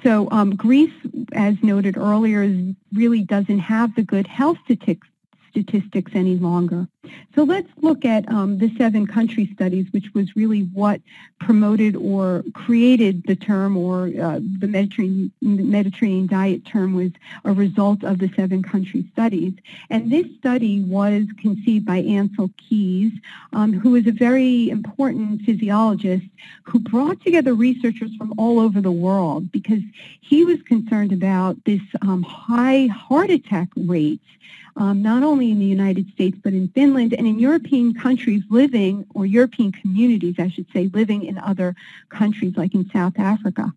So Greece, as noted earlier, really doesn't have the good health statistics any longer. So let's look at the 7 country studies, which was really what promoted or created the term, or the Mediterranean diet term was a result of the 7 country studies. And this study was conceived by Ansel Keys, who is a very important physiologist who brought together researchers from all over the world because he was concerned about this high heart attack rates, not only in the United States, but in Finland and in European countries living, or European communities, I should say, living in other countries like in South Africa.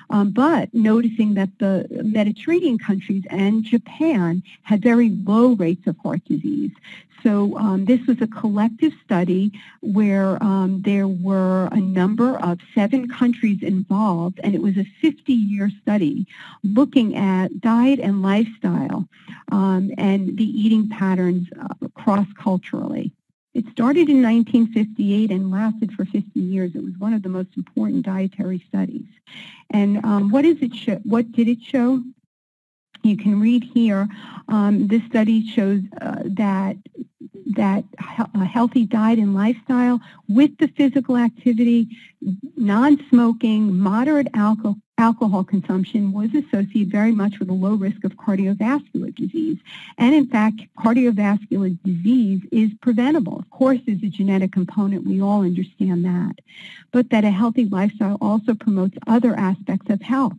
But noticing that the Mediterranean countries and Japan had very low rates of heart disease. So this was a collective study where there were a number of 7 countries involved, and it was a 50-year study looking at diet and lifestyle and the eating patterns cross-culturally. It started in 1958 and lasted for 50 years. It was one of the most important dietary studies. And what did it show? You can read here. This study shows that a healthy diet and lifestyle with the physical activity, non-smoking, moderate alcohol consumption was associated very much with a low risk of cardiovascular disease. And in fact, cardiovascular disease is preventable. Of course, there's a genetic component. We all understand that. But that a healthy lifestyle also promotes other aspects of health.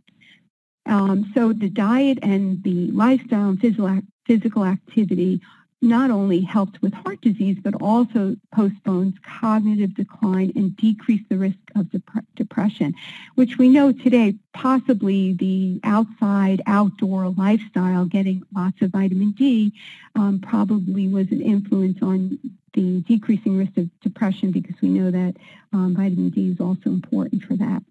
So the diet and the lifestyle and physical activity not only helps with heart disease, but also postpones cognitive decline and decrease the risk of depression, which we know today possibly the outdoor lifestyle, getting lots of vitamin D, probably was an influence on the decreasing risk of depression, because we know that vitamin D is also important for that.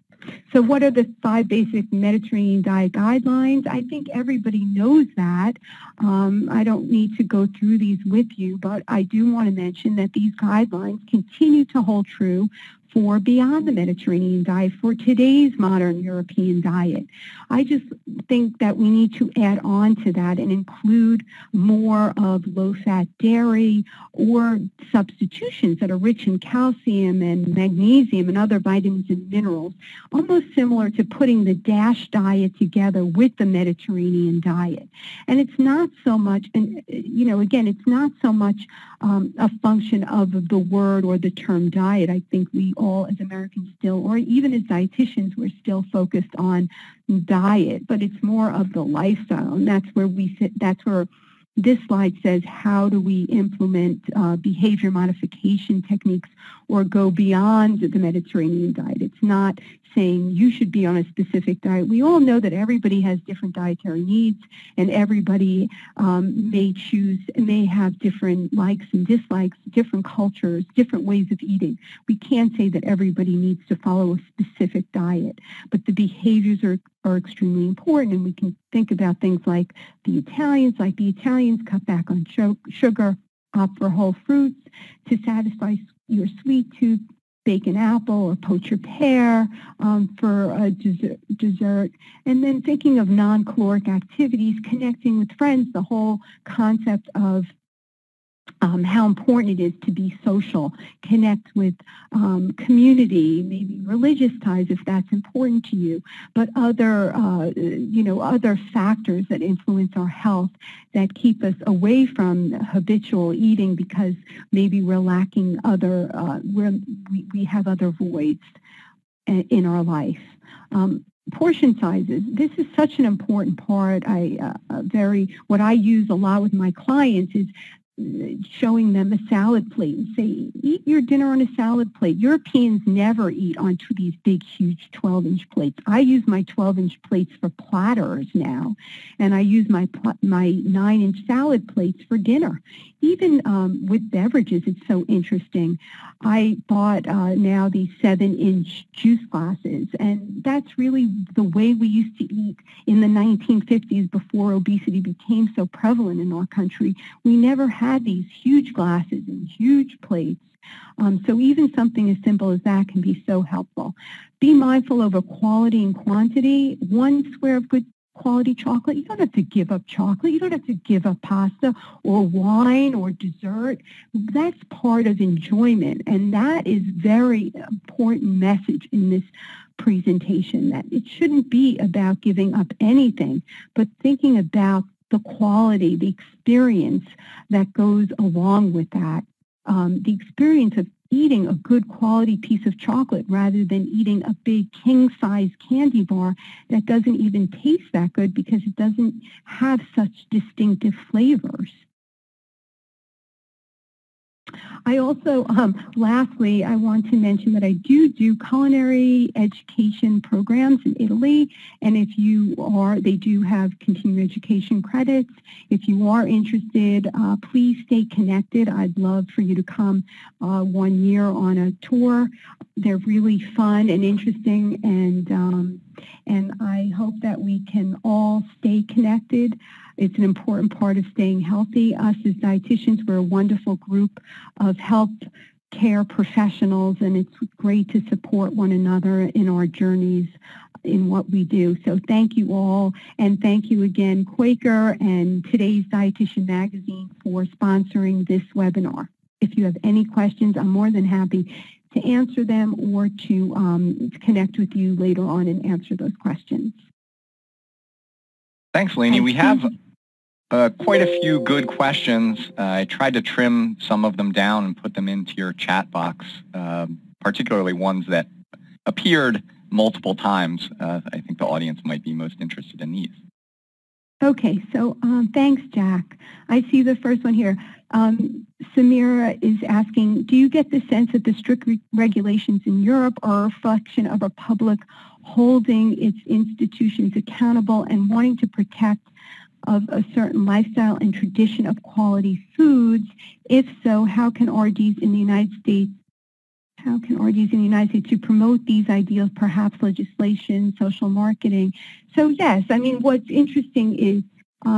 So what are the 5 basic Mediterranean diet guidelines? I think everybody knows that. I don't need to go through these with you, but I do want to mention that these guidelines continue to hold true for beyond the Mediterranean diet, for today's modern European diet. I just think that we need to add on to that and include more of low-fat dairy or substitutions that are rich in calcium and magnesium and other vitamins and minerals, almost similar to putting the DASH diet together with the Mediterranean diet. And it's not so much, and again, it's not so much a function of the word or the term diet. I think we all as Americans still, or even as dietitians, we're still focused on diet, but it's more of the lifestyle. And that's where that's where this slide says, how do we implement behavior modification techniques or go beyond the Mediterranean diet? It's not saying you should be on a specific diet. We all know that everybody has different dietary needs, and everybody may have different likes and dislikes, different cultures, different ways of eating. We can't say that everybody needs to follow a specific diet, but the behaviors are extremely important, and we can think about things like the Italians. Like the Italians cut back on sugar, opt for whole fruits to satisfy your sweet tooth, bake an apple or poach your pear for a dessert. And then thinking of non-caloric activities, connecting with friends, the whole concept of how important it is to be social, connect with community, maybe religious ties if that's important to you, but other factors that influence our health that keep us away from habitual eating because maybe we're lacking we have other voids in our life. Portion sizes. This is such an important part. What I use a lot with my clients is showing them a salad plate and say, eat your dinner on a salad plate. Europeans never eat onto these big, huge 12-inch plates. I use my 12-inch plates for platters now, and I use my 9-inch salad plates for dinner. Even with beverages, it's so interesting. I bought now these 7-inch juice glasses, and that's really the way we used to eat in the 1950s before obesity became so prevalent in our country. We never had these huge glasses and huge plates. So even something as simple as that can be so helpful. Be mindful over quality and quantity. 1 square of good quality chocolate. You don't have to give up chocolate. You don't have to give up pasta or wine or dessert. That's part of enjoyment, and that is very important message in this presentation, that it shouldn't be about giving up anything, but thinking about the quality, the experience that goes along with that, the experience of eating a good quality piece of chocolate rather than eating a big king-size candy bar that doesn't even taste that good because it doesn't have such distinctive flavors. I also, lastly, I want to mention that I do culinary education programs in Italy, and if you are, they do have continuing education credits. If you are interested, please stay connected. I'd love for you to come 1 year on a tour. They're really fun and interesting, and I hope that we can all stay connected. It's an important part of staying healthy. Us as dietitians, we're a wonderful group of health care professionals, and it's great to support one another in our journeys in what we do. So thank you all, and thank you again, Quaker and Today's Dietitian Magazine, for sponsoring this webinar. If you have any questions, I'm more than happy to answer them or to connect with you later on and answer those questions. Thanks, Layne. We have quite a few good questions. I tried to trim some of them down and put them into your chat box, particularly ones that appeared multiple times. I think the audience might be most interested in these. Okay, so thanks, Jack. I see the first one here. Samira is asking, do you get the sense that the strict regulations in Europe are a reflection of a public holding its institutions accountable and wanting to protect of a certain lifestyle and tradition of quality foods? If so, how can RDs in the United States to promote these ideals, perhaps legislation, social marketing? So yes, I mean, what's interesting is,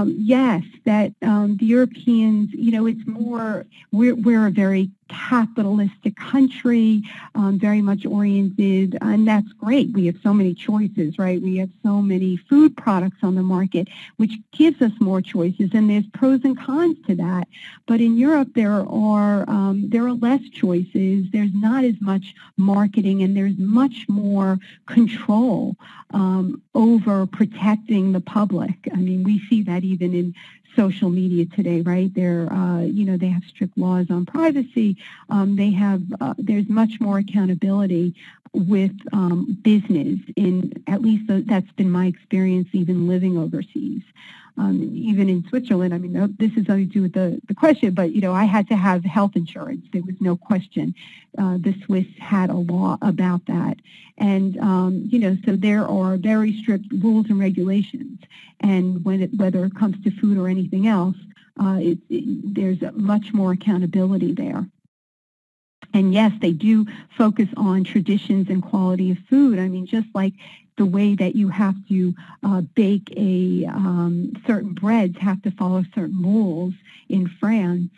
yes, that the Europeans, you know, it's more, we're a very capitalistic country, very much oriented, and that's great. We have so many choices, right? We have so many food products on the market, which gives us more choices, and there's pros and cons to that. But in Europe, there are less choices. There's not as much marketing, and there's much more control over protecting the public. I mean, we see that even in social media today, right? They're, you know, they have strict laws on privacy. They have, there's much more accountability with business. At least that's been my experience, even living overseas. Even in Switzerland, I mean, this is nothing to do with the question, but, you know, I had to have health insurance. There was no question. The Swiss had a law about that. And, you know, so there are very strict rules and regulations. And whether it comes to food or anything else, there's much more accountability there. And yes, they do focus on traditions and quality of food. I mean, just like the way that you have to bake certain breads have to follow certain rules in France,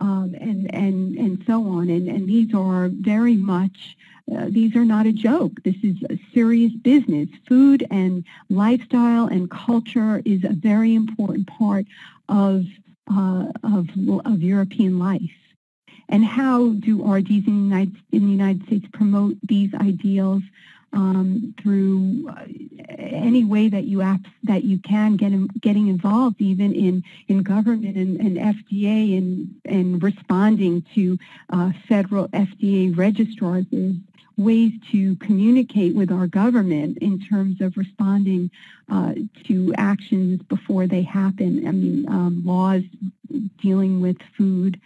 and so on. And these are very much, these are not a joke. This is a serious business. Food and lifestyle and culture is a very important part of European life. And how do RDs in the United States promote these ideals? Through any way that you can, getting involved even in government and FDA and responding to federal FDA registrars. There's ways to communicate with our government in terms of responding to actions before they happen. I mean, laws dealing with food.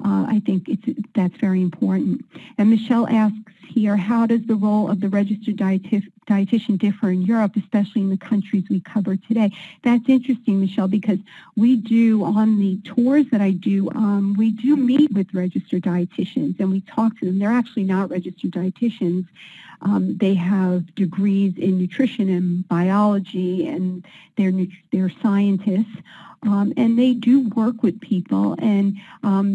I think that's very important. And Michelle asks here, how does the role of the registered dietitian differ in Europe, especially in the countries we cover today? That's interesting, Michelle, because we do, on the tours that I do, we do meet with registered dietitians and we talk to them. They're actually not registered dietitians. They have degrees in nutrition and biology, and they're scientists. And they do work with people, and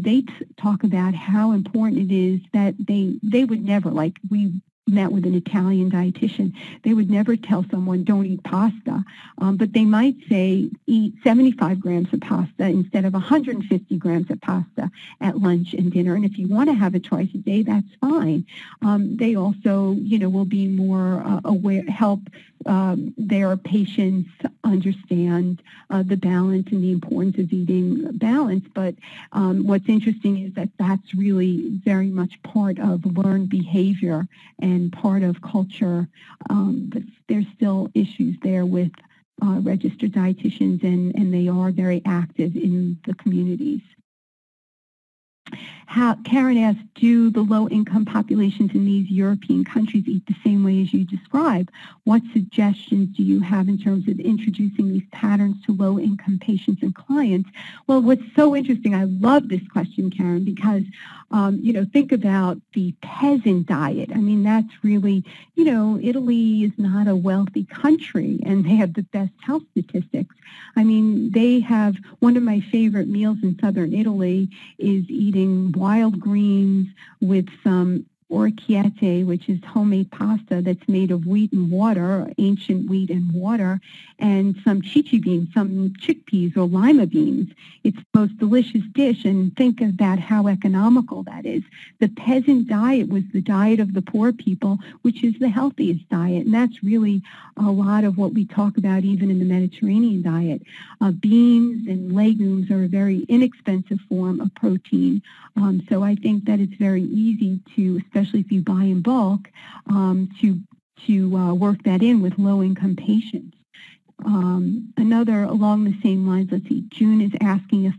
they talk about how important it is that they would never, like we met with an Italian dietitian, they would never tell someone don't eat pasta, but they might say eat 75 grams of pasta instead of 150 grams of pasta at lunch and dinner. And if you want to have it twice a day, that's fine. They also, will be more aware, help their patients understand the balance and the importance of eating balance. But what's interesting is that that's really very much part of learned behavior and part of culture. But there's still issues there with registered dietitians, and they are very active in the communities. Karen asked, do the low-income populations in these European countries eat the same way as you describe? What suggestions do you have in terms of introducing these patterns to low-income patients and clients? Well, what's so interesting, I love this question, Karen, because, think about the peasant diet. I mean, that's really, Italy is not a wealthy country, and they have the best health statistics. I mean, they have, one of my favorite meals in southern Italy is eating wild greens with some orecchiette, which is homemade pasta that's made of wheat and water, ancient wheat and water, and some chichi beans, some chickpeas or lima beans. It's the most delicious dish, and think about how economical that is. The peasant diet was the diet of the poor people, which is the healthiest diet, and that's really a lot of what we talk about even in the Mediterranean diet. Beans and legumes are a very inexpensive form of protein, so I think that it's very easy to, especially if you buy in bulk, to work that in with low-income patients. Another along the same lines, let's see, June is asking if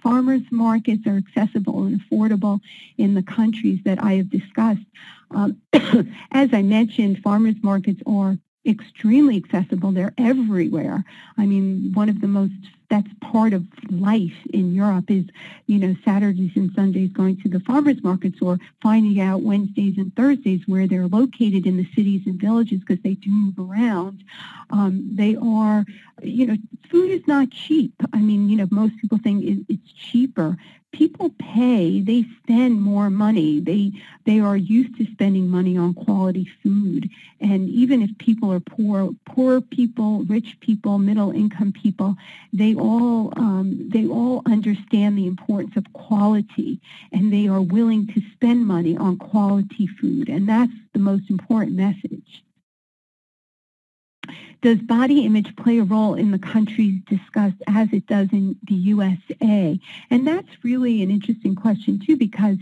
farmers markets are accessible and affordable in the countries that I have discussed. As I mentioned, farmers markets are extremely accessible. They're everywhere. I mean, that's part of life in Europe is, Saturdays and Sundays going to the farmers markets or finding out Wednesdays and Thursdays where they're located in the cities and villages because they do move around. They are, food is not cheap. I mean, most people think it's cheaper. People pay, they spend more money. They are used to spending money on quality food. And even if people are poor people, rich people, middle income people, they all understand the importance of quality, and they are willing to spend money on quality food. And that's the most important message. Does body image play a role in the countries discussed as it does in the USA? And that's really an interesting question, too, because,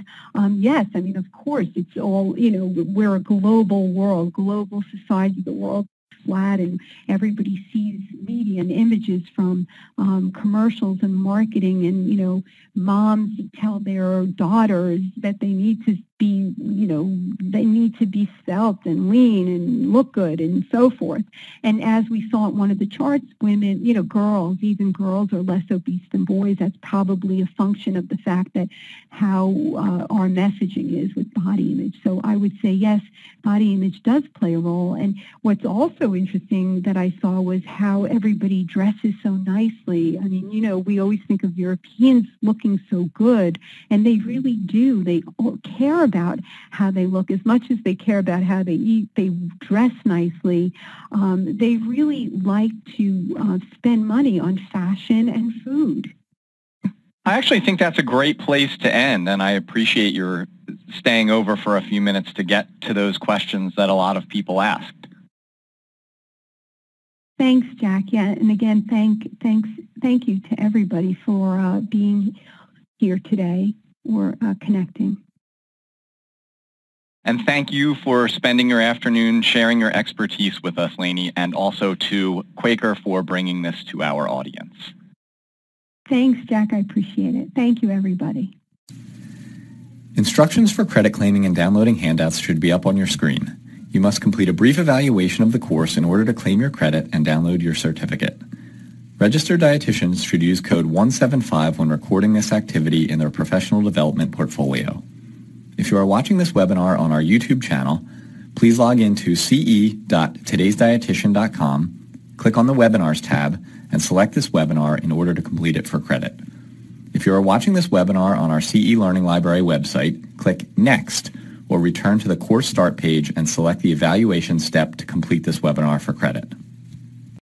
yes, I mean, of course, it's all, we're a global world, global society, the world is flat, and everybody sees media and images from commercials and marketing, and, moms tell their daughters that they need to be, they need to be svelte and lean and look good and so forth. And as we saw at one of the charts, women, even girls are less obese than boys. That's probably a function of the fact that how our messaging is with body image. So I would say, yes, body image does play a role. And what's also interesting that I saw was how everybody dresses so nicely. I mean, we always think of Europeans looking so good, and they really do. They all care about how they look as much as they care about how they eat. They dress nicely. They really like to spend money on fashion and food. I actually think that's a great place to end, and I appreciate your staying over for a few minutes to get to those questions that a lot of people asked. Thanks, Jack. Yeah, and again, thank you to everybody for being here today or connecting. And thank you for spending your afternoon sharing your expertise with us, Layne, and also to Quaker for bringing this to our audience. Thanks, Jack. I appreciate it. Thank you, everybody. Instructions for credit claiming and downloading handouts should be up on your screen. You must complete a brief evaluation of the course in order to claim your credit and download your certificate. Registered dietitians should use code 175 when recording this activity in their professional development portfolio. If you are watching this webinar on our YouTube channel, please log into ce.todaysdietitian.com, click on the Webinars tab, and select this webinar in order to complete it for credit. If you are watching this webinar on our CE Learning Library website, click Next, or return to the course start page and select the evaluation step to complete this webinar for credit.